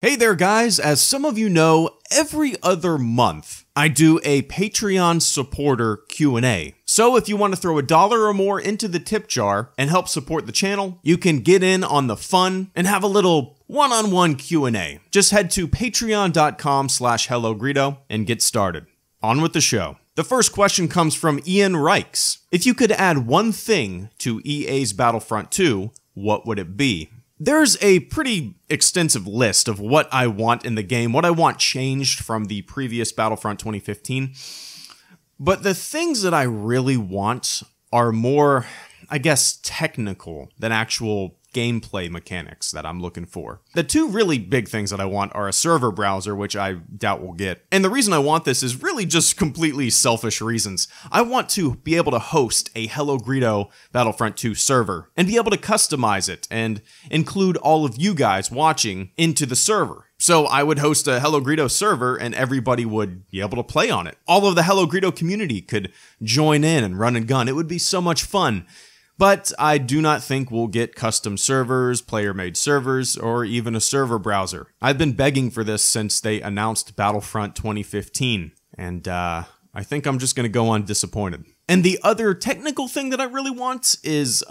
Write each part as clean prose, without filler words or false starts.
Hey there guys, as some of you know, every other month I do a Patreon supporter Q&A. So if you want to throw $1 or more into the tip jar and help support the channel, you can get in on the fun and have a little one-on-one Q&A. Just head to patreon.com/HelloGreedo and get started. On with the show. The first question comes from Ian Reichs. If you could add one thing to EA's Battlefront 2, what would it be? There's a pretty extensive list of what I want in the game, what I want changed from the previous Battlefront 2015. But the things that I really want are more, I guess, technical than actual gameplay mechanics that I'm looking for. The two really big things that I want are a server browser, which I doubt we'll get. And the reason I want this is really just completely selfish reasons. I want to be able to host a HelloGreedo Battlefront 2 server and be able to customize it and include all of you guys watching into the server. So I would host a HelloGreedo server and everybody would be able to play on it. All of the HelloGreedo community could join in and run and gun. It would be so much fun. But I do not think we'll get custom servers, player-made servers, or even a server browser. I've been begging for this since they announced Battlefront 2015, and I think I'm just going to go on disappointed. And the other technical thing that I really want is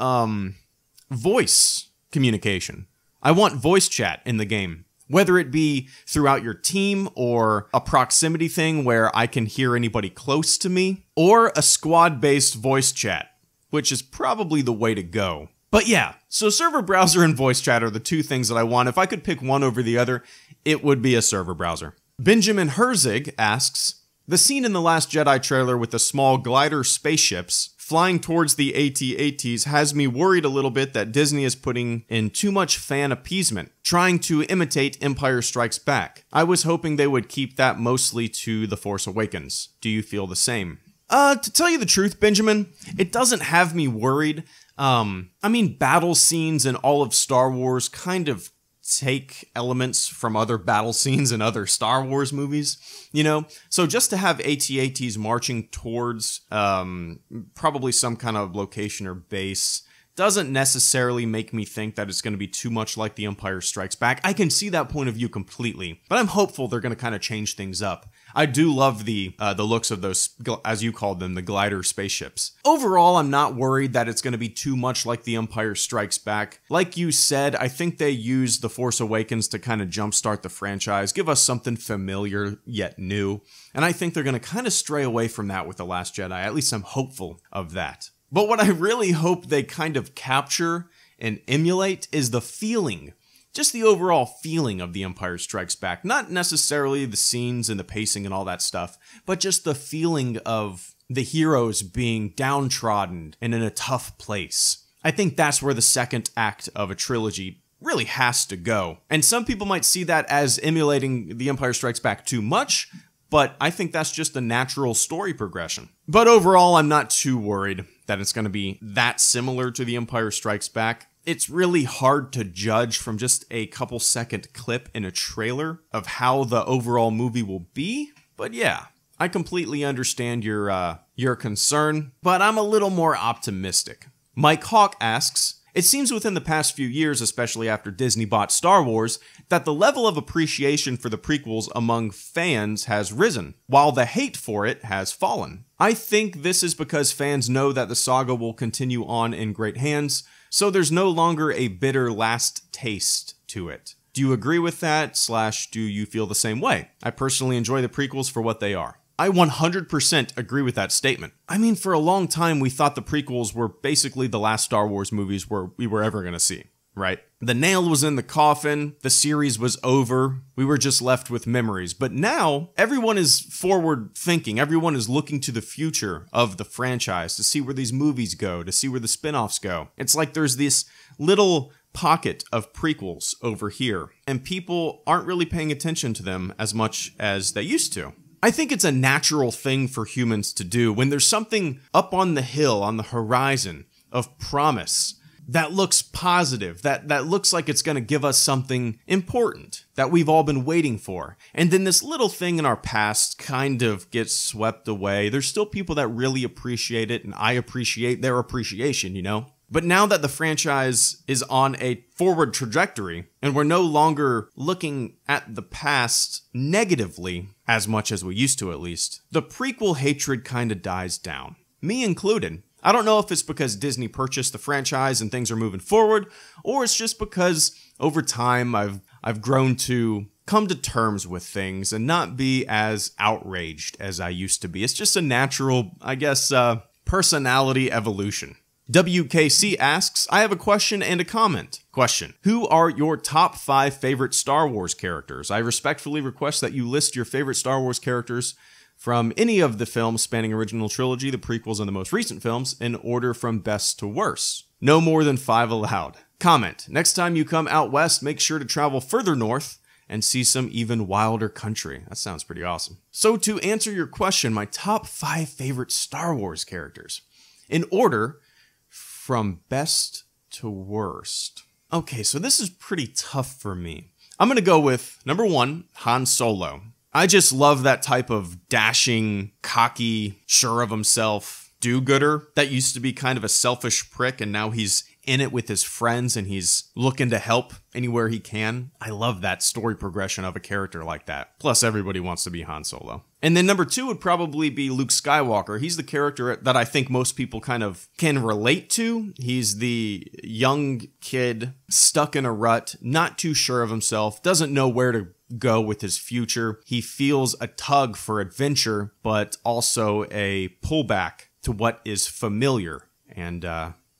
voice communication. I want voice chat in the game. Whether it be throughout your team or a proximity thing where I can hear anybody close to me, or a squad-based voice chat, which is probably the way to go. But yeah, so server browser and voice chat are the two things that I want. If I could pick one over the other, it would be a server browser. Benjamin Herzig asks, the scene in The Last Jedi trailer with the small glider spaceships flying towards the AT-ATs has me worried a little bit that Disney is putting in too much fan appeasement, trying to imitate Empire Strikes Back. I was hoping they would keep that mostly to The Force Awakens. Do you feel the same? To tell you the truth, Benjamin, it doesn't have me worried. I mean, battle scenes in all of Star Wars kind of take elements from other battle scenes in other Star Wars movies, you know? So just to have AT-ATs marching towards probably some kind of location or base doesn't necessarily make me think that it's going to be too much like The Empire Strikes Back. I can see that point of view completely, but I'm hopeful they're going to kind of change things up. I do love the looks of those, as you called them, the glider spaceships. Overall, I'm not worried that it's going to be too much like The Empire Strikes Back. Like you said, I think they used The Force Awakens to kind of jumpstart the franchise, give us something familiar yet new, and I think they're going to kind of stray away from that with The Last Jedi. At least I'm hopeful of that. But what I really hope they kind of capture and emulate is the feeling. Just the overall feeling of The Empire Strikes Back. Not necessarily the scenes and the pacing and all that stuff, but just the feeling of the heroes being downtrodden and in a tough place. I think that's where the second act of a trilogy really has to go. And some people might see that as emulating The Empire Strikes Back too much, but I think that's just a natural story progression. But overall, I'm not too worried that it's going to be that similar to The Empire Strikes Back. It's really hard to judge from just a couple second clip in a trailer of how the overall movie will be. But yeah, I completely understand your concern, but I'm a little more optimistic. Mike Hawk asks, it seems within the past few years, especially after Disney bought Star Wars, that the level of appreciation for the prequels among fans has risen, while the hate for it has fallen. I think this is because fans know that the saga will continue on in great hands, so there's no longer a bitter last taste to it. Do you agree with that, / do you feel the same way? I personally enjoy the prequels for what they are. I 100% agree with that statement. I mean, for a long time, we thought the prequels were basically the last Star Wars movies we were ever going to see, right? The nail was in the coffin, the series was over, we were just left with memories. But now, everyone is forward thinking, everyone is looking to the future of the franchise to see where these movies go, to see where the spin-offs go. It's like there's this little pocket of prequels over here, and people aren't really paying attention to them as much as they used to. I think it's a natural thing for humans to do when there's something up on the hill, on the horizon of promise that looks positive, that looks like it's going to give us something important that we've all been waiting for. And then this little thing in our past kind of gets swept away. There's still people that really appreciate it, and I appreciate their appreciation, you know? But now that the franchise is on a forward trajectory, and we're no longer looking at the past negatively, as much as we used to at least, the prequel hatred kinda dies down. Me included. I don't know if it's because Disney purchased the franchise and things are moving forward, or it's just because over time I've grown to come to terms with things and not be as outraged as I used to be. It's just a natural, I guess, personality evolution. WKC asks, I have a question and a comment. Question: who are your top 5 favorite Star Wars characters? I respectfully request that you list your favorite Star Wars characters from any of the films spanning original trilogy, the prequels, and the most recent films in order from best to worst. No more than 5 allowed. Comment: next time you come out west, make sure to travel further north and see some even wilder country. That sounds pretty awesome. So to answer your question, my top 5 favorite Star Wars characters, in order from best to worst. Okay, so this is pretty tough for me. I'm gonna go with number 1, Han Solo. I just love that type of dashing, cocky, sure of himself do-gooder that used to be kind of a selfish prick, and now he's in it with his friends and he's looking to help anywhere he can. I love that story progression of a character like that. Plus, everybody wants to be Han Solo. And then number 2 would probably be Luke Skywalker. He's the character that I think most people kind of can relate to. He's the young kid stuck in a rut, not too sure of himself, doesn't know where to go with his future. He feels a tug for adventure, but also a pullback to what is familiar and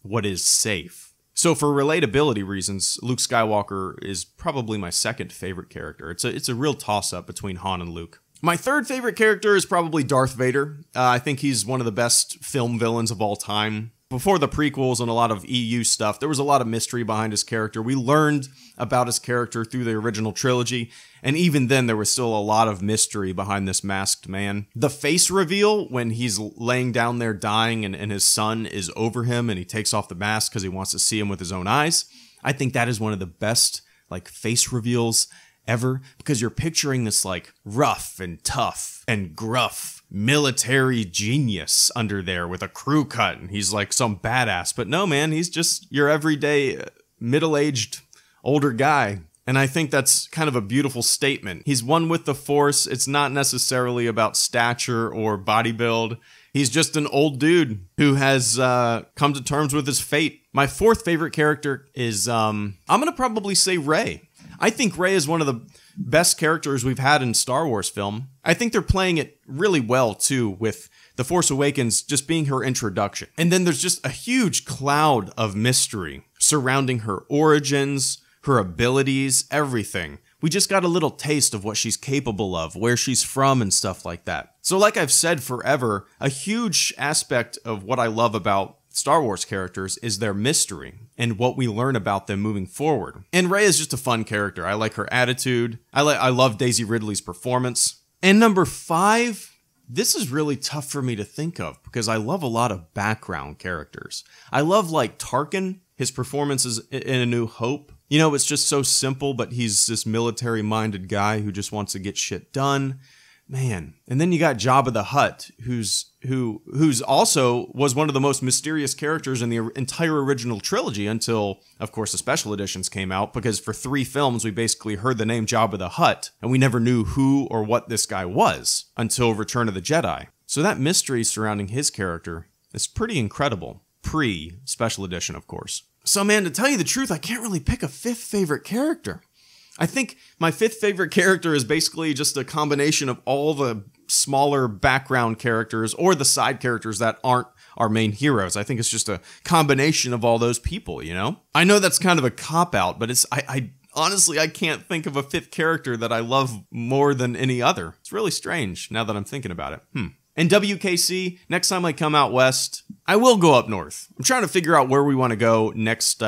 what is safe. So for relatability reasons, Luke Skywalker is probably my second favorite character. It's a real toss-up between Han and Luke. My third favorite character is probably Darth Vader. I think he's one of the best film villains of all time. Before the prequels and a lot of EU stuff, there was a lot of mystery behind his character. We learned about his character through the original trilogy, and even then there was still a lot of mystery behind this masked man. The face reveal when he's laying down there dying and his son is over him and he takes off the mask because he wants to see him with his own eyes, I think that is one of the best face reveals ever, because you're picturing this rough and tough and gruff military genius under there with a crew cut, and he's like some badass. But no, man, he's just your everyday middle-aged older guy. And I think that's kind of a beautiful statement. He's one with the Force. It's not necessarily about stature or body build. He's just an old dude who has come to terms with his fate. My fourth favorite character is, I'm going to probably say Rey. I think Rey is one of the best characters we've had in Star Wars film. I think they're playing it really well, too, with The Force Awakens just being her introduction. And then there's just a huge cloud of mystery surrounding her origins, her abilities, everything. We just got a little taste of what she's capable of, where she's from, and stuff like that. So like I've said forever, a huge aspect of what I love about Star Wars characters is their mystery and what we learn about them moving forward. And Rey is just a fun character. I like her attitude. I love Daisy Ridley's performance. And number 5, this is really tough for me to think of because I love a lot of background characters. I love Tarkin, his performances in A New Hope. You know, it's just so simple, but he's this military-minded guy who just wants to get shit done. Man. And then you got Jabba the Hutt, who's also was one of the most mysterious characters in the entire original trilogy until, of course, the special editions came out, because for 3 films we basically heard the name Jabba the Hutt, and we never knew who or what this guy was until Return of the Jedi. So that mystery surrounding his character is pretty incredible. Pre-special edition, of course. So man, to tell you the truth, I can't really pick a 5th favorite character. I think my 5th favorite character is basically just a combination of all the smaller background characters or the side characters that aren't our main heroes. I think it's just a combination of all those people, you know? I know that's kind of a cop-out, but I honestly, I can't think of a 5th character that I love more than any other. It's really strange now that I'm thinking about it. And WKC, next time I come out west, I will go up north. I'm trying to figure out where we want to go next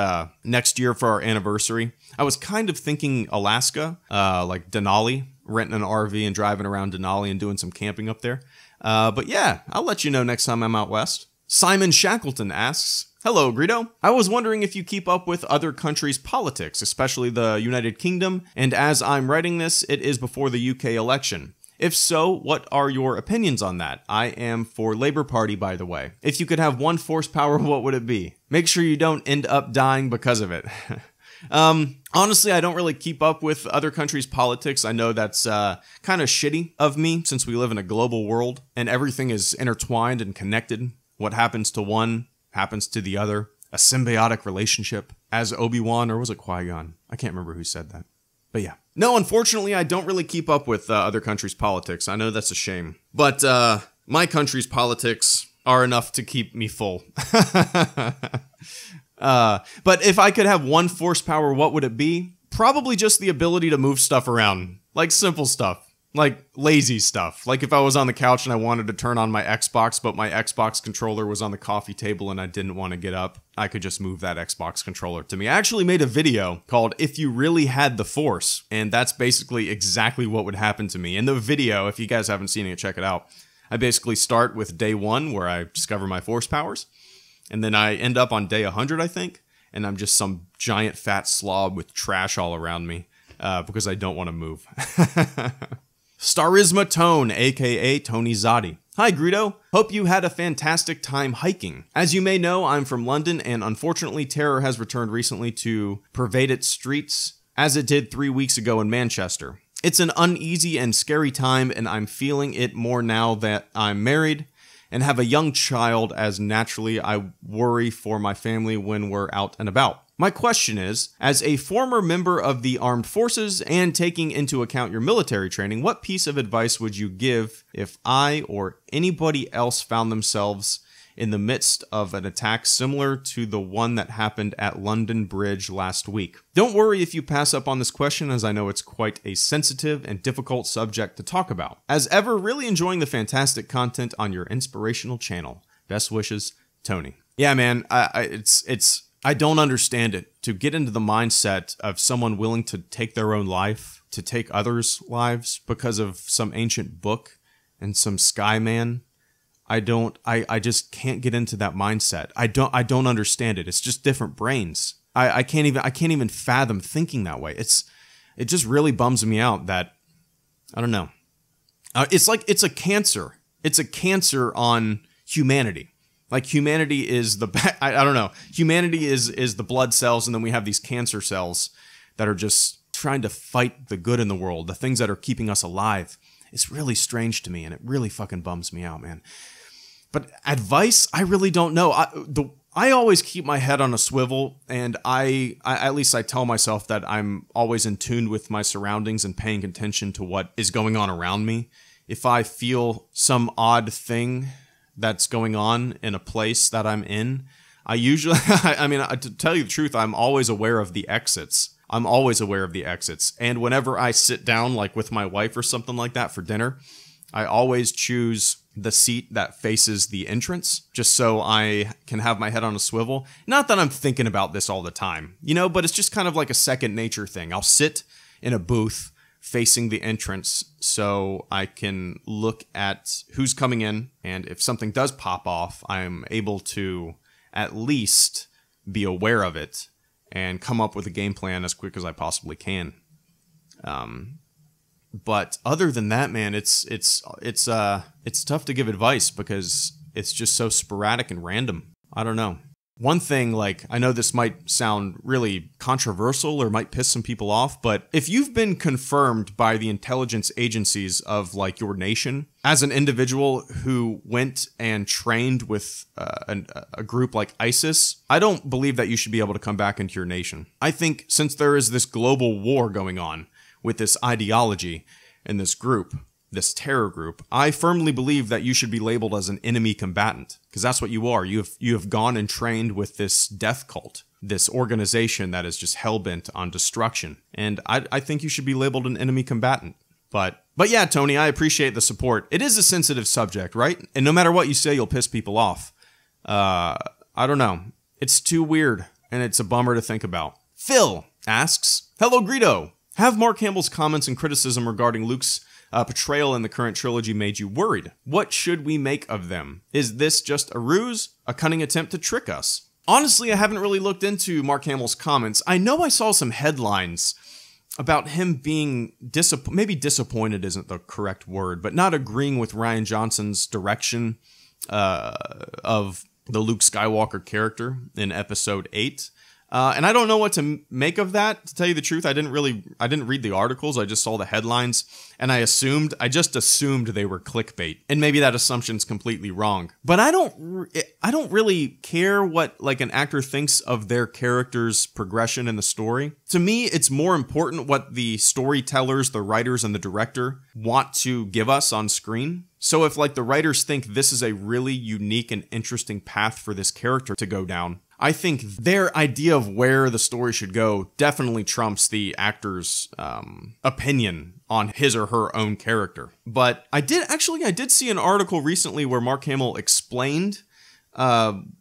year for our anniversary. I was kind of thinking Alaska, like Denali, renting an RV and driving around Denali and doing some camping up there. But yeah, I'll let you know next time I'm out west. Simon Shackleton asks, hello, Greedo. I was wondering if you keep up with other countries' politics, especially the United Kingdom, and as I'm writing this, it is before the UK election. If so, what are your opinions on that? I am for Labour Party, by the way. If you could have one force power, what would it be? make sure you don't end up dying because of it. Honestly, I don't really keep up with other countries' politics. I know that's kind of shitty of me since we live in a global world and everything is intertwined and connected. What happens to one happens to the other. A symbiotic relationship, as Obi-Wan, or was it Qui-Gon? I can't remember who said that. But yeah. No, unfortunately, I don't really keep up with other countries' politics. I know that's a shame. But my country's politics are enough to keep me full. But if I could have one force power, what would it be? Probably just the ability to move stuff around. Like simple stuff. Like lazy stuff. Like if I was on the couch and I wanted to turn on my Xbox, but my Xbox controller was on the coffee table and I didn't want to get up, I could just move that Xbox controller to me. I actually made a video called If You Really Had the Force, and that's basically exactly what would happen to me. In the video, if you guys haven't seen it, check it out. I basically start with day 1 where I discover my force powers, and then I end up on day 100, I think, and I'm just some giant fat slob with trash all around me because I don't want to move. Starisma Tone, aka Tony Zotti. Hi Greedo, hope you had a fantastic time hiking. As you may know, I'm from London and unfortunately terror has returned recently to pervade its streets as it did 3 weeks ago in Manchester. It's an uneasy and scary time and I'm feeling it more now that I'm married and have a young child, as naturally I worry for my family when we're out and about. My question is, as a former member of the armed forces and taking into account your military training, what piece of advice would you give if I or anybody else found themselves in the midst of an attack similar to the one that happened at London Bridge last week? Don't worry if you pass up on this question, as I know it's quite a sensitive and difficult subject to talk about. As ever, really enjoying the fantastic content on your inspirational channel. Best wishes, Tony. Yeah, man, I don't understand it. To get into the mindset of someone willing to take their own life, to take others' lives because of some ancient book and some sky man. I just can't get into that mindset. I don't understand it. It's just different brains. I can't even fathom thinking that way. It just really bums me out that, I don't know. It's like, it's a cancer. It's a cancer on humanity. Like humanity is the, I don't know. Humanity is the blood cells, and then we have these cancer cells that are just trying to fight the good in the world, the things that are keeping us alive. It's really strange to me, and it really fucking bums me out, man. But advice, I really don't know. I always keep my head on a swivel, and I at least I tell myself that I'm always in tune with my surroundings and paying attention to what is going on around me. If I feel some odd thing that's going on in a place that I'm in, I usually, I mean, to tell you the truth, I'm always aware of the exits. I'm always aware of the exits. And whenever I sit down, like with my wife or something like that for dinner, I always choose the seat that faces the entrance, just so I can have my head on a swivel. Not that I'm thinking about this all the time, you know, but it's just kind of like a second nature thing. I'll sit in a booth facing the entrance so I can look at who's coming in, and if something does pop off, I'm able to at least be aware of it and come up with a game plan as quick as I possibly can. But other than that, man, it's tough to give advice because it's just so sporadic and random. I don't know. One thing, like, I know this might sound really controversial or might piss some people off, but if you've been confirmed by the intelligence agencies of, like, your nation as an individual who went and trained with a group like ISIS, I don't believe that you should be able to come back into your nation. I think since there is this global war going on with this ideology and this group, this terror group, I firmly believe that you should be labeled as an enemy combatant, because that's what you are. You have gone and trained with this death cult, this organization that is just hell-bent on destruction, and I think you should be labeled an enemy combatant. But yeah, Tony, I appreciate the support. It is a sensitive subject, right? And no matter what you say, you'll piss people off. I don't know. It's too weird, and it's a bummer to think about. Phil asks, HelloGreedo, have Mark Hamill's comments and criticism regarding Luke's portrayal in the current trilogy made you worried? What should we make of them? Is this just a ruse? A cunning attempt to trick us? Honestly, I haven't really looked into Mark Hamill's comments. I know I saw some headlines about him being maybe disappointed isn't the correct word, but not agreeing with Rian Johnson's direction of the Luke Skywalker character in episode 8. And I don't know what to make of that, to tell you the truth. I didn't read the articles. I just saw the headlines, and I just assumed they were clickbait. And maybe that assumption's completely wrong. But I don't really care what like an actor thinks of their character's progression in the story. To me, it's more important what the storytellers, the writers, and the director want to give us on screen. So if like the writers think this is a really unique and interesting path for this character to go down, I think their idea of where the story should go definitely trumps the actor's opinion on his or her own character. But I did see an article recently where Mark Hamill explained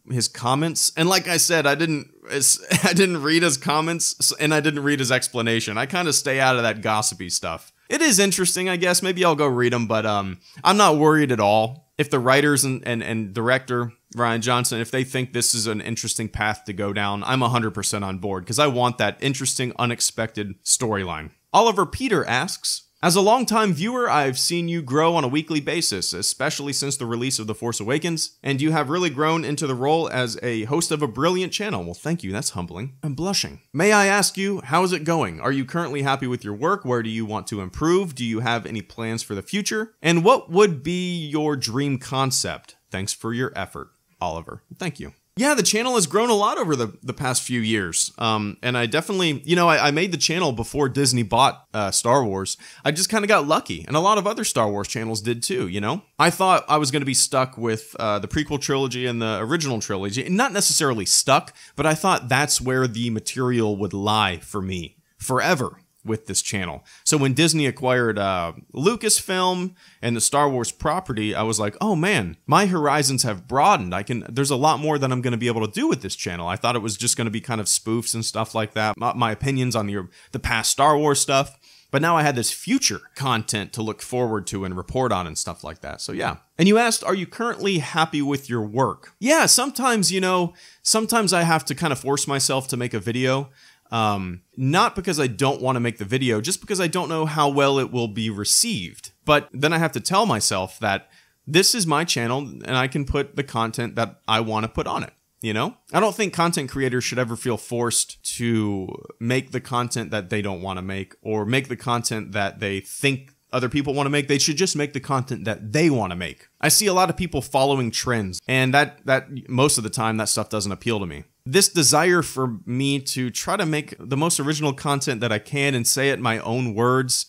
his comments, and like I said, I didn't read his comments and I didn't read his explanation. I kind of stay out of that gossipy stuff. It is interesting, I guess. Maybe I'll go read them, but I'm not worried at all. If the writers and director, Rian Johnson, if they think this is an interesting path to go down, I'm 100% on board, because I want that interesting, unexpected storyline. Oliver Peter asks, as a longtime viewer, I've seen you grow on a weekly basis, especially since the release of The Force Awakens, and you have really grown into the role as a host of a brilliant channel. Well, thank you. That's humbling. I'm blushing. May I ask you, how is it going? Are you currently happy with your work? Where do you want to improve? Do you have any plans for the future? And what would be your dream concept? Thanks for your effort, Oliver. Thank you. Yeah, the channel has grown a lot over the past few years. And I definitely, I made the channel before Disney bought Star Wars. I just kind of got lucky. And a lot of other Star Wars channels did too, I thought I was going to be stuck with the prequel trilogy and the original trilogy. Not necessarily stuck, but I thought that's where the material would lie for me forever with this channel. So when Disney acquired Lucasfilm and the Star Wars property, I was like, oh man, my horizons have broadened. There's a lot more that I'm going to be able to do with this channel. I thought it was just going to be kind of spoofs and stuff like that, my opinions on the past Star Wars stuff. But now I had this future content to look forward to and report on and stuff like that. So yeah. And you asked, are you currently happy with your work? Yeah, sometimes I have to kind of force myself to make a video. Not because I don't want to make the video, just because I don't know how well it will be received. But then I have to tell myself that this is my channel and I can put the content that I want to put on it. I don't think content creators should ever feel forced to make the content that they don't want to make, or make the content that they think other people want to make. They should just make the content that they want to make. I see a lot of people following trends, and that most of the time that stuff doesn't appeal to me. This desire for me to try to make the most original content that I can and say it in my own words,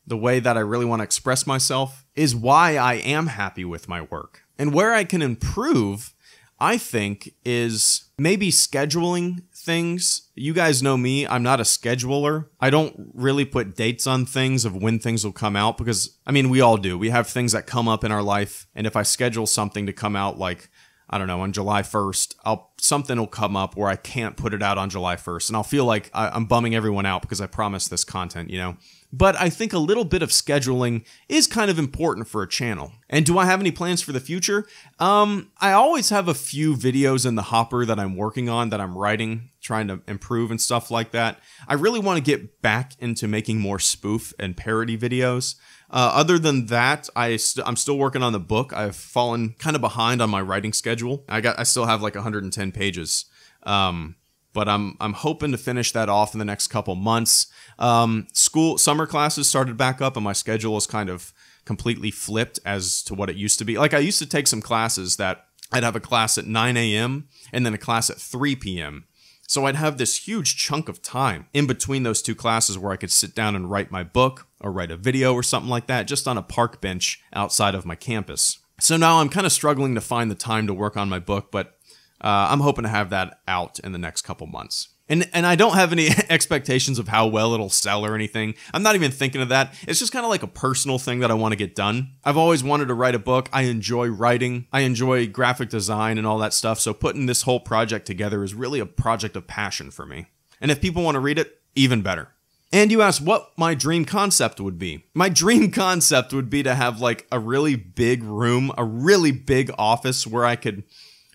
the way that I really want to express myself, is why I am happy with my work. And where I can improve, I think, is maybe scheduling things. You guys know me, I'm not a scheduler. I don't really put dates on things of when things will come out, because, we all do. We have things that come up in our life, and if I schedule something to come out like, I don't know, on July 1st, something will come up where I can't put it out on July 1st, and I'll feel like I'm bumming everyone out because I promised this content, But I think a little bit of scheduling is kind of important for a channel. And do I have any plans for the future? I always have a few videos in the hopper that I'm working on, that I'm writing, trying to improve and stuff like that. I really want to get back into making more spoof and parody videos. Other than that, I'm still working on the book. I've fallen kind of behind on my writing schedule. I still have like 110 pages. But I'm hoping to finish that off in the next couple months. Summer classes started back up, and my schedule is kind of completely flipped as to what it used to be. Like, I used to take some classes that I'd have a class at 9 a.m. and then a class at 3 p.m. So I'd have this huge chunk of time in between those two classes where I could sit down and write my book or write a video or something like that, just on a park bench outside of my campus. So now I'm kind of struggling to find the time to work on my book, but I'm hoping to have that out in the next couple months. And I don't have any expectations of how well it'll sell or anything. I'm not even thinking of that. It's just kind of like a personal thing that I want to get done. I've always wanted to write a book. I enjoy writing. I enjoy graphic design and all that stuff. So putting this whole project together is really a project of passion for me. And if people want to read it, even better. And you asked what my dream concept would be. My dream concept would be to have like a really big room, a really big office where I could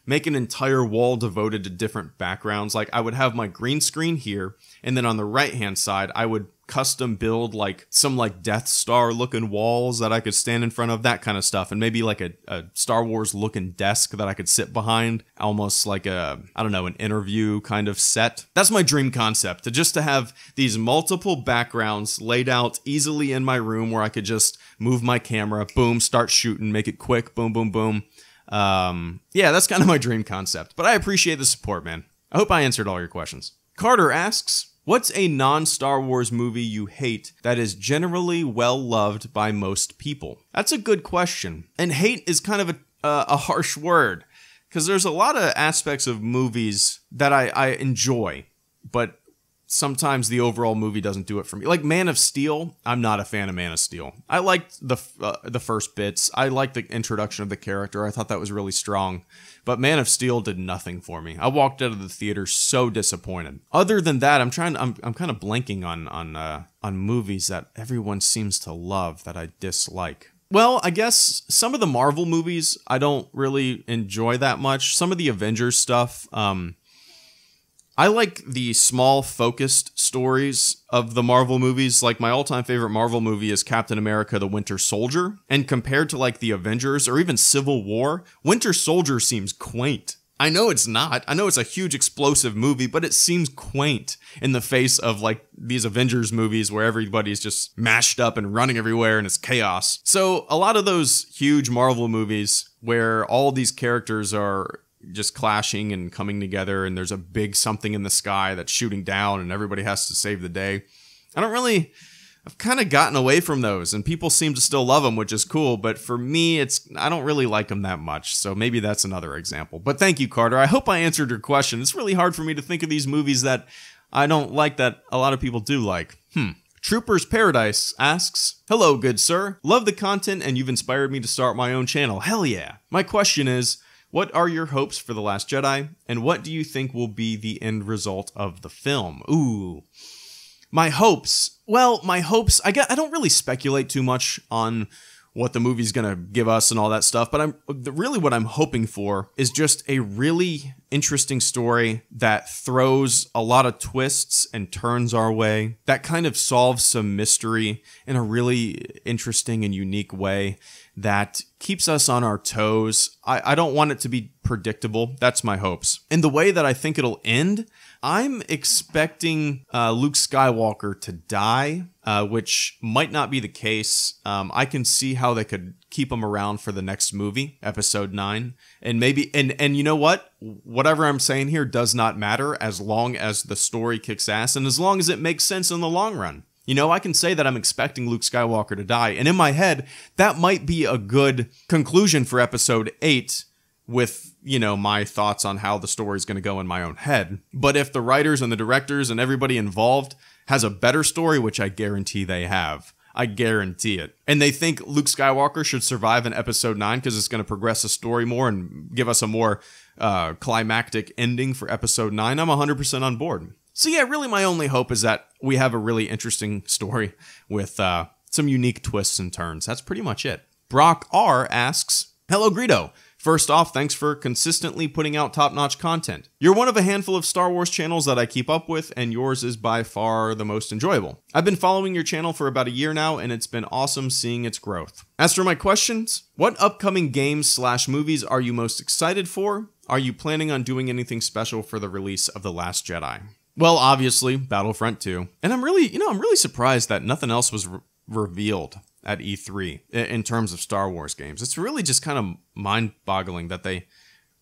make an entire wall devoted to different backgrounds. Like, I would have my green screen here, and then on the right-hand side, I would custom build like some like Death Star looking walls that I could stand in front of, that kind of stuff, and maybe like a Star Wars looking desk that I could sit behind, almost like a, I don't know, an interview kind of set. That's my dream concept, to have these multiple backgrounds laid out easily in my room where I could just move my camera, boom, start shooting, make it quick, boom, boom, boom. Yeah, that's kind of my dream concept, but I appreciate the support, man. I hope I answered all your questions. Carter asks, what's a non-Star Wars movie you hate that is generally well-loved by most people? That's a good question. And hate is kind of a harsh word, because there's a lot of aspects of movies that I enjoy, but sometimes the overall movie doesn't do it for me. Like Man of Steel, I'm not a fan of Man of Steel. I liked the first bits. I liked the introduction of the character. I thought that was really strong. But Man of Steel did nothing for me. I walked out of the theater so disappointed. Other than that, I'm kind of blanking on movies that everyone seems to love that I dislike. Well, I guess some of the Marvel movies I don't really enjoy that much. Some of the Avengers stuff, I like the small, focused stories of the Marvel movies. Like, my all-time favorite Marvel movie is Captain America: The Winter Soldier. And compared to, like, the Avengers or even Civil War, Winter Soldier seems quaint. I know it's not. I know it's a huge, explosive movie, but it seems quaint in the face of, like, these Avengers movies where everybody's just mashed up and running everywhere and it's chaos. So, a lot of those huge Marvel movies where all these characters are just clashing and coming together, and there's a big something in the sky that's shooting down and everybody has to save the day. I've kind of gotten away from those, and people seem to still love them, which is cool, but for me, I don't really like them that much, so maybe that's another example. But thank you, Carter. I hope I answered your question. It's really hard for me to think of these movies that I don't like that a lot of people do like. Trooper's Paradise asks, hello, good sir. Love the content, and you've inspired me to start my own channel. Hell yeah. My question is, what are your hopes for The Last Jedi, and what do you think will be the end result of the film? Ooh. My hopes. Well, I don't really speculate too much on what the movie's gonna give us and all that stuff, but really what I'm hoping for is just a really interesting story that throws a lot of twists and turns our way, that kind of solves some mystery in a really interesting and unique way, that keeps us on our toes. I don't want it to be predictable. That's my hopes. And the way that I think it'll end, I'm expecting Luke Skywalker to die, which might not be the case. I can see how they could keep him around for the next movie, Episode 9. And maybe, and you know what? Whatever I'm saying here does not matter as long as the story kicks ass and as long as it makes sense in the long run. You know, I can say that I'm expecting Luke Skywalker to die, and in my head, that might be a good conclusion for Episode 8 with, you know, my thoughts on how the story's going to go in my own head. But if the writers and the directors and everybody involved has a better story, which I guarantee they have, I guarantee it, and they think Luke Skywalker should survive in Episode 9 because it's going to progress the story more and give us a more climactic ending for Episode 9, I'm 100% on board. So yeah, really my only hope is that we have a really interesting story with some unique twists and turns. That's pretty much it. Brock R asks, hello Greedo. First off, thanks for consistently putting out top-notch content. You're one of a handful of Star Wars channels that I keep up with, and yours is by far the most enjoyable. I've been following your channel for about a year now, and it's been awesome seeing its growth. As for my questions, what upcoming games/movies are you most excited for? Are you planning on doing anything special for the release of The Last Jedi? Well, obviously, Battlefront 2. And I'm really surprised that nothing else was revealed at E3 in terms of Star Wars games. It's really just kind of mind-boggling that they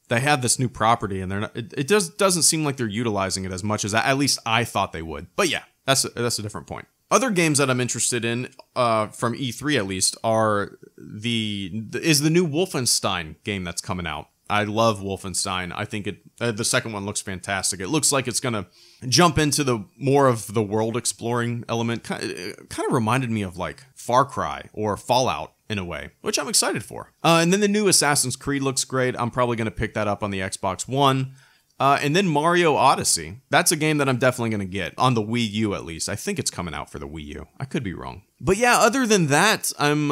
have this new property and it doesn't seem like they're utilizing it as much as at least I thought they would. But yeah, that's a different point. Other games that I'm interested in, from E3 at least, are the new Wolfenstein game that's coming out. I love Wolfenstein. I think the second one looks fantastic. It looks like it's going to jump into the more of the world exploring element. Kind of reminded me of like Far Cry or Fallout in a way, which I'm excited for. And then the new Assassin's Creed looks great. I'm probably going to pick that up on the Xbox One. And then Mario Odyssey. That's a game that I'm definitely going to get on the Wii U at least. I think it's coming out for the Wii U. I could be wrong. But yeah, other than that, I'm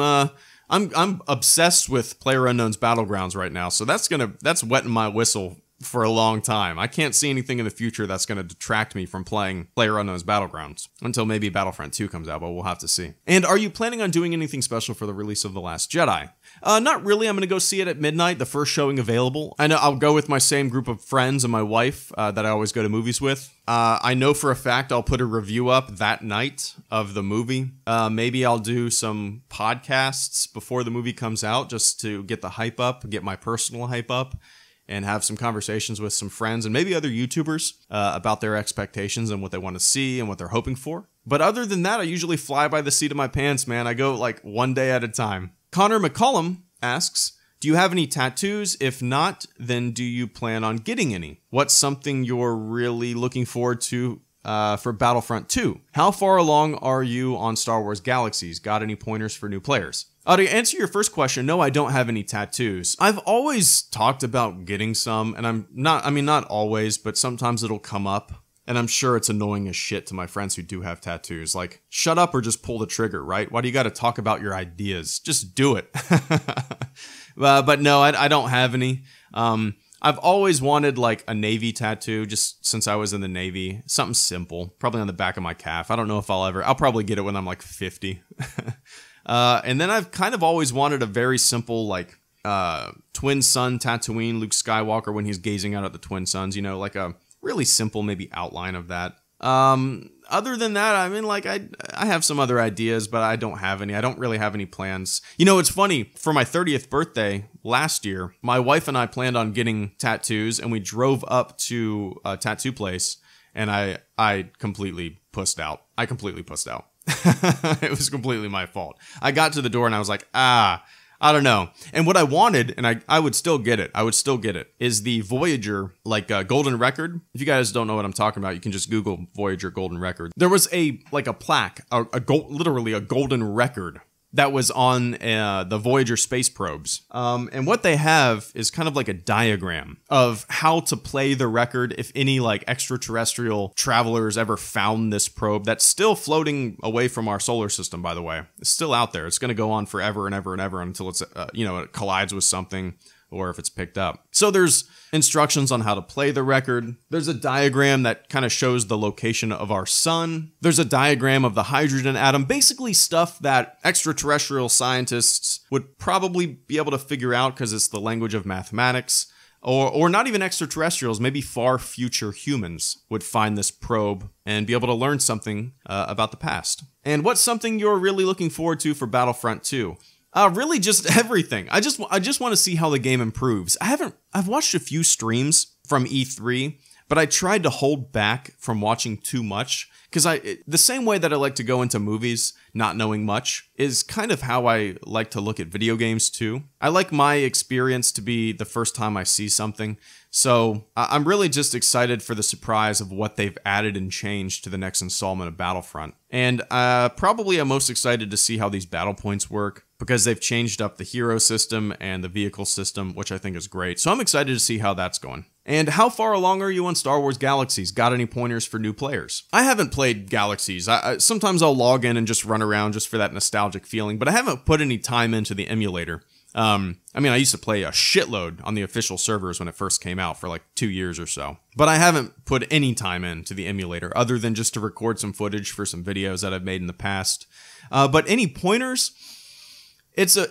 obsessed with PlayerUnknown's Battlegrounds right now, so that's wetting my whistle for a long time. I can't see anything in the future that's going to detract me from playing PlayerUnknown's Battlegrounds until maybe Battlefront 2 comes out, but we'll have to see. And are you planning on doing anything special for the release of The Last Jedi? Not really. I'm going to go see it at midnight, the first showing available. I know I'll go with my same group of friends and my wife that I always go to movies with. I know for a fact I'll put a review up that night of the movie. Maybe I'll do some podcasts before the movie comes out just to get the hype up, get my personal hype up, and have some conversations with some friends and maybe other YouTubers about their expectations and what they want to see and what they're hoping for. But other than that, I usually fly by the seat of my pants, man. I go like one day at a time. Connor McCollum asks, do you have any tattoos? If not, then do you plan on getting any? What's something you're really looking forward to for Battlefront 2? How far along are you on Star Wars Galaxies? Got any pointers for new players? To answer your first question, no, I don't have any tattoos. I've always talked about getting some, and not always, but sometimes it'll come up. And I'm sure it's annoying as shit to my friends who do have tattoos. Like, shut up or just pull the trigger, right? Why do you got to talk about your ideas? Just do it. But no, I don't have any. I've always wanted like a Navy tattoo just since I was in the Navy. Something simple, probably on the back of my calf. I don't know if I'll probably get it when I'm like 50. And then I've kind of always wanted a very simple like twin sun Tatooine Luke Skywalker when he's gazing out at the twin suns, you know, like a really simple maybe outline of that. Other than that, I mean, like I have some other ideas, but I don't have any. I don't really have any plans. You know, it's funny, for my 30th birthday last year, my wife and I planned on getting tattoos, and we drove up to a tattoo place, and I completely pussed out. It was completely my fault. I got to the door and I was like, I don't know. And what I wanted, and I would still get it, is the Voyager, like, golden record. If you guys don't know what I'm talking about, you can just Google Voyager golden record. There was a plaque, literally a golden record that was on the Voyager space probes. And what they have is kind of like a diagram of how to play the record if any like extraterrestrial travelers ever found this probe that's still floating away from our solar system, by the way. It's still out there. It's going to go on forever and ever and ever until it's, it collides with something or if it's picked up. So there's instructions on how to play the record. There's a diagram that kind of shows the location of our sun. There's a diagram of the hydrogen atom, basically stuff that extraterrestrial scientists would probably be able to figure out because it's the language of mathematics. Or not even extraterrestrials, maybe far future humans would find this probe and be able to learn something about the past. And what's something you're really looking forward to for Battlefront 2? Really just everything. I just want to see how the game improves. I've watched a few streams from E3, but I tried to hold back from watching too much because the same way that I like to go into movies not knowing much is kind of how I like to look at video games too. I like my experience to be the first time I see something. So I'm really just excited for the surprise of what they've added and changed to the next installment of Battlefront. And probably I'm most excited to see how these battle points work because they've changed up the hero system and the vehicle system, which I think is great. So I'm excited to see how that's going. And how far along are you on Star Wars Galaxies? Got any pointers for new players? I haven't played Galaxies. Sometimes I'll log in and just run around just for that nostalgic feeling, but I haven't put any time into the emulator. I used to play a shitload on the official servers when it first came out for like 2 years or so. But I haven't put any time into the emulator other than just to record some footage for some videos that I've made in the past. But any pointers?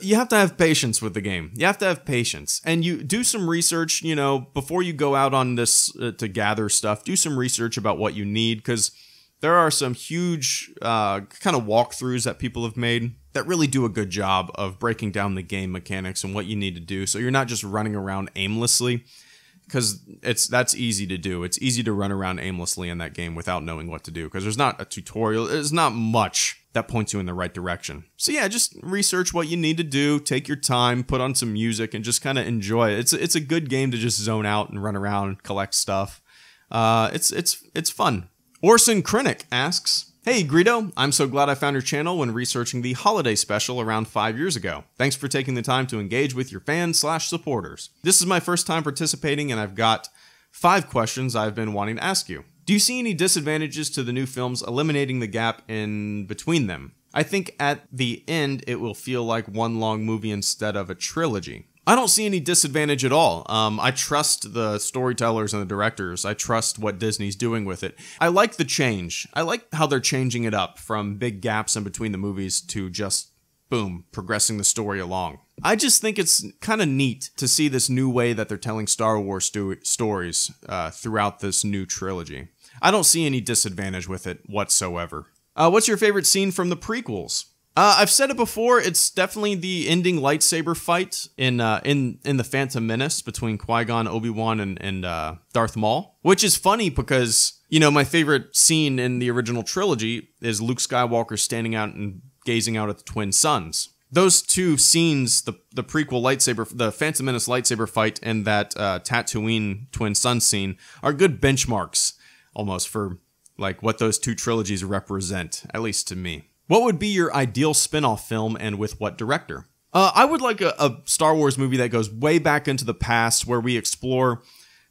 You have to have patience with the game. You have to have patience. And you do some research, before you go out on this to gather stuff, do some research about what you need because there are some huge kind of walkthroughs that people have made that really do a good job of breaking down the game mechanics and what you need to do. So you're not just running around aimlessly because that's easy to do. It's easy to run around aimlessly in that game without knowing what to do because there's not a tutorial. There's not much that points you in the right direction. So yeah, just research what you need to do, take your time, put on some music, and just kind of enjoy it. It's a good game to just zone out and run around, collect stuff. It's fun. Orson Krennic asks, "Hey Greedo, I'm so glad I found your channel when researching the holiday special around 5 years ago. Thanks for taking the time to engage with your fans/supporters. This is my first time participating and I've got 5 questions I've been wanting to ask you. Do you see any disadvantages to the new films eliminating the gap in between them? I think at the end it will feel like one long movie instead of a trilogy. I don't see any disadvantage at all. I trust the storytellers and the directors. I trust what Disney's doing with it. I like the change. I like how they're changing it up from big gaps in between the movies to just, boom, progressing the story along. I just think it's kind of neat to see this new way that they're telling Star Wars stories throughout this new trilogy. I don't see any disadvantage with it whatsoever. What's your favorite scene from the prequels? I've said it before. It's definitely the ending lightsaber fight in the Phantom Menace between Qui-Gon, Obi-Wan, and Darth Maul. Which is funny because, you know, my favorite scene in the original trilogy is Luke Skywalker standing out and gazing out at the twin suns. Those two scenes, the prequel lightsaber, the Phantom Menace lightsaber fight, and that Tatooine twin sun scene, are good benchmarks almost for like what those two trilogies represent, at least to me. What would be your ideal spin-off film, and with what director? I would like a Star Wars movie that goes way back into the past, where we explore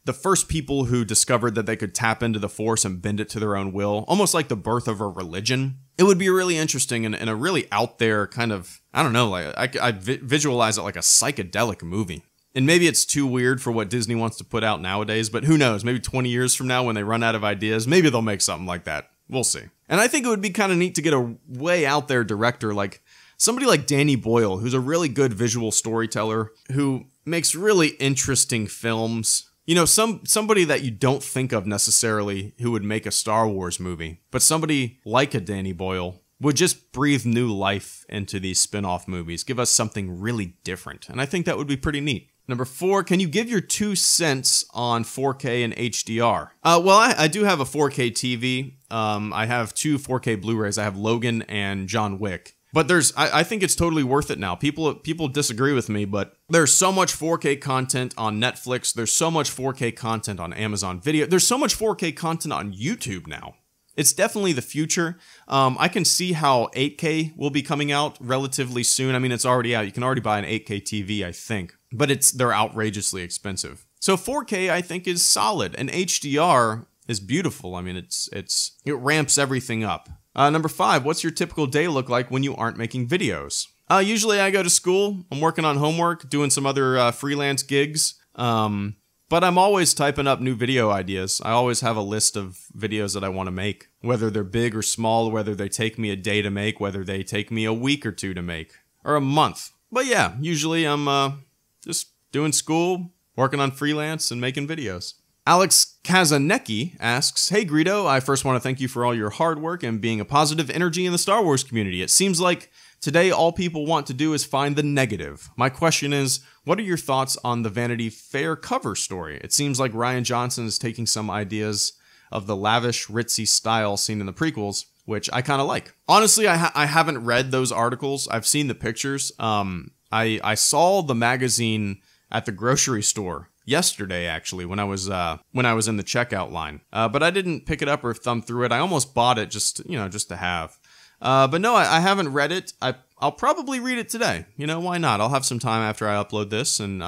the first people who discovered that they could tap into the Force and bend it to their own will, almost like the birth of a religion. It would be really interesting and a really out there kind of, I don't know, like I visualize it like a psychedelic movie. And maybe it's too weird for what Disney wants to put out nowadays, but who knows? Maybe 20 years from now when they run out of ideas, maybe they'll make something like that. We'll see. And I think it would be kind of neat to get a way out there director, like somebody like Danny Boyle, who's a really good visual storyteller, who makes really interesting films. You know, somebody that you don't think of necessarily who would make a Star Wars movie, but somebody like a Danny Boyle would just breathe new life into these spin-off movies, give us something really different. And I think that would be pretty neat. Number 4, can you give your 2 cents on 4K and HDR? Well, I do have a 4K TV. I have 2 4K Blu-rays. I have Logan and John Wick. But I think it's totally worth it now. People disagree with me, but there's so much 4K content on Netflix. There's so much 4K content on Amazon Video. There's so much 4K content on YouTube now. It's definitely the future. I can see how 8K will be coming out relatively soon. I mean, it's already out. You can already buy an 8K TV, I think. But they're outrageously expensive. So 4K, I think, is solid. And HDR is beautiful. I mean, it ramps everything up. Number 5, what's your typical day look like when you aren't making videos? Usually I go to school. I'm working on homework, doing some other freelance gigs. But I'm always typing up new video ideas. I always have a list of videos that I want to make, whether they're big or small, whether they take me a day to make, whether they take me a week or 2 to make, or a month. But yeah, usually I'm just doing school, working on freelance, and making videos. Alex Kazanecki asks, "Hey Greedo, I first want to thank you for all your hard work and being a positive energy in the Star Wars community. It seems like today all people want to do is find the negative. My question is, what are your thoughts on the Vanity Fair cover story? It seems like Rian Johnson is taking some ideas of the lavish, ritzy style seen in the prequels, which I kind of like. Honestly, I haven't read those articles. I've seen the pictures. I saw the magazine at the grocery store yesterday, actually, when I was in the checkout line. But I didn't pick it up or thumb through it. I almost bought it just to have. But no, I haven't read it. I'll probably read it today. You know, why not? I'll have some time after I upload this and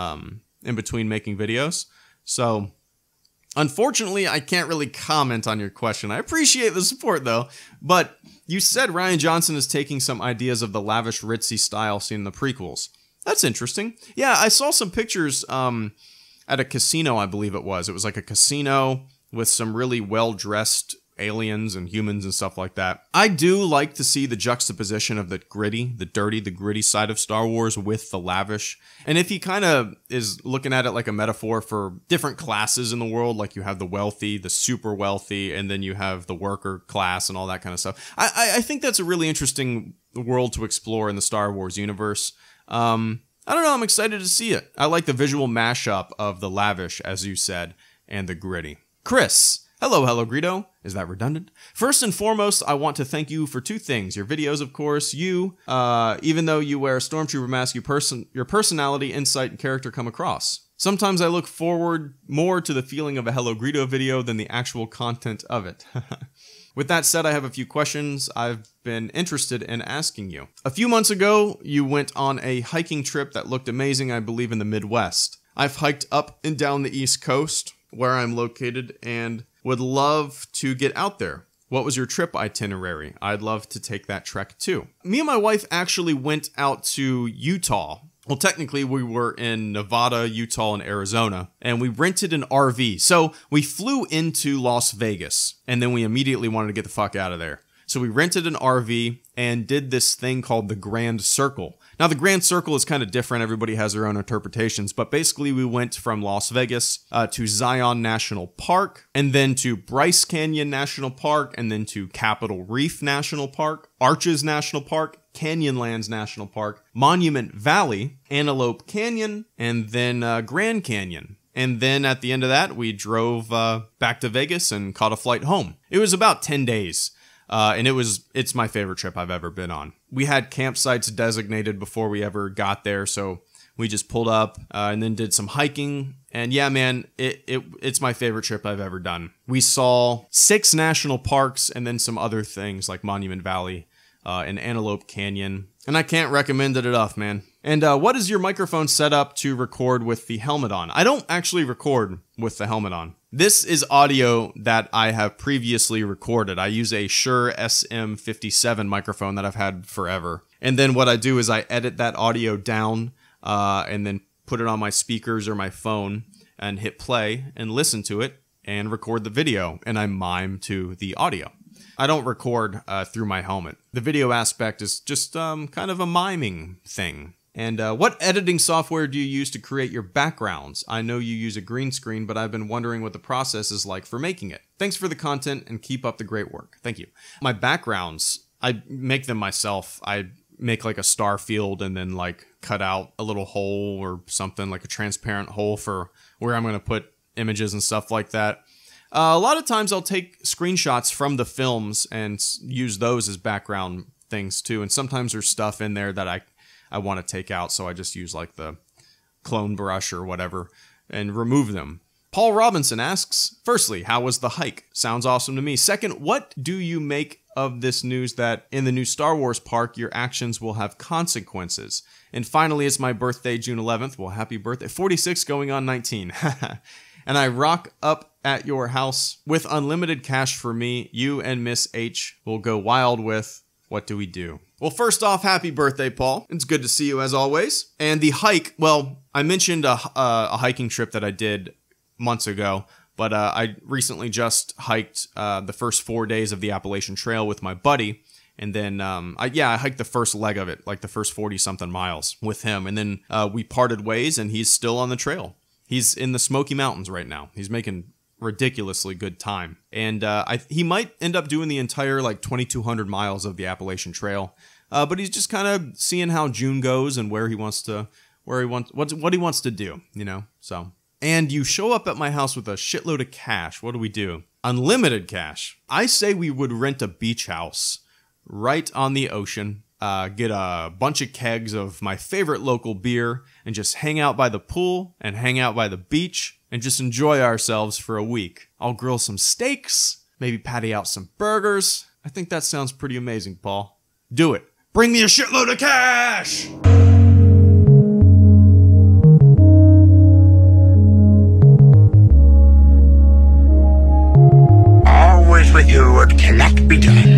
in between making videos. So, unfortunately, I can't really comment on your question. I appreciate the support, though. But you said Rian Johnson is taking some ideas of the lavish, ritzy style seen in the prequels. That's interesting. Yeah, I saw some pictures at a casino, I believe it was. It was like a casino with some really well-dressed aliens and humans and stuff like that. I do like to see the juxtaposition of the gritty, the dirty, the gritty side of Star Wars with the lavish. And if he kind of is looking at it like a metaphor for different classes in the world, like you have the wealthy, the super wealthy, and then you have the worker class and all that kind of stuff. I think that's a really interesting world to explore in the Star Wars universe. I don't know, I'm excited to see it. I like the visual mashup of the lavish, as you said, and the gritty. Chris, hello HelloGreedo. Is that redundant? First and foremost, I want to thank you for 2 things. Your videos, of course. You, even though you wear a Stormtrooper mask, your personality, insight, and character come across. Sometimes I look forward more to the feeling of a HelloGreedo video than the actual content of it. With that said, I have a few questions I've been interested in asking you. A few months ago, you went on a hiking trip that looked amazing, I believe, in the Midwest. I've hiked up and down the East Coast, where I'm located, and would love to get out there. What was your trip itinerary? I'd love to take that trek too. Me and my wife actually went out to Utah Well, technically, we were in Nevada, Utah, and Arizona, and we rented an RV. So we flew into Las Vegas, and then we immediately wanted to get the fuck out of there. So we rented an RV and did this thing called the Grand Circle. Now, the Grand Circle is kind of different. Everybody has their own interpretations, but basically we went from Las Vegas to Zion National Park, and then to Bryce Canyon National Park, and then to Capitol Reef National Park, Arches National Park, Canyonlands National Park, Monument Valley, Antelope Canyon, and then Grand Canyon. And then at the end of that, we drove back to Vegas and caught a flight home. It was about 10 days. And it's my favorite trip I've ever been on. We had campsites designated before we ever got there, so we just pulled up and then did some hiking. And yeah, man, it's my favorite trip I've ever done. We saw 6 national parks and then some other things like Monument Valley and Antelope Canyon. And I can't recommend it enough, man. And what is your microphone set up to record with the helmet on? I don't actually record with the helmet on. This is audio that I have previously recorded. I use a Shure SM57 microphone that I've had forever. And then what I do is I edit that audio down and then put it on my speakers or my phone and hit play and listen to it and record the video. And I mime to the audio. I don't record through my helmet. The video aspect is just kind of a miming thing. And what editing software do you use to create your backgrounds? I know you use a green screen, but I've been wondering what the process is like for making it. Thanks for the content and keep up the great work. Thank you. My backgrounds, I make them myself. I make like a star field and then like cut out a little hole or something, like a transparent hole for where I'm going to put images and stuff like that. A lot of times I'll take screenshots from the films and use those as background things too. And sometimes there's stuff in there that I want to take out, so I just use like the clone brush or whatever and remove them. Paul Robinson asks, firstly, how was the hike? Sounds awesome to me. Second, what do you make of this news that in the new Star Wars park, your actions will have consequences? And finally, it's my birthday, June 11th. Well, happy birthday. 46 going on 19. And I rock up at your house with unlimited cash for me. You and Miss H will go wild with. What do we do? Well, first off, happy birthday, Paul. It's good to see you as always. And the hike, well, I mentioned a hiking trip that I did months ago, but I recently just hiked the first 4 days of the Appalachian Trail with my buddy. And then, I hiked the first leg of it, like the first 40-something miles with him. And then we parted ways, and he's still on the trail. He's in the Smoky Mountains right now. He's making ridiculously good time. And he might end up doing the entire like 2,200 miles of the Appalachian Trail. But he's just kind of seeing how June goes and what he wants to do, you know? So, and you show up at my house with a shitload of cash. What do we do? Unlimited cash. I say we would rent a beach house right on the ocean, get a bunch of kegs of my favorite local beer and just hang out by the pool and hang out by the beach and just enjoy ourselves for a week. I'll grill some steaks, maybe patty out some burgers. I think that sounds pretty amazing, Paul. Do it. Bring me a shitload of cash! Always with you, it cannot be done.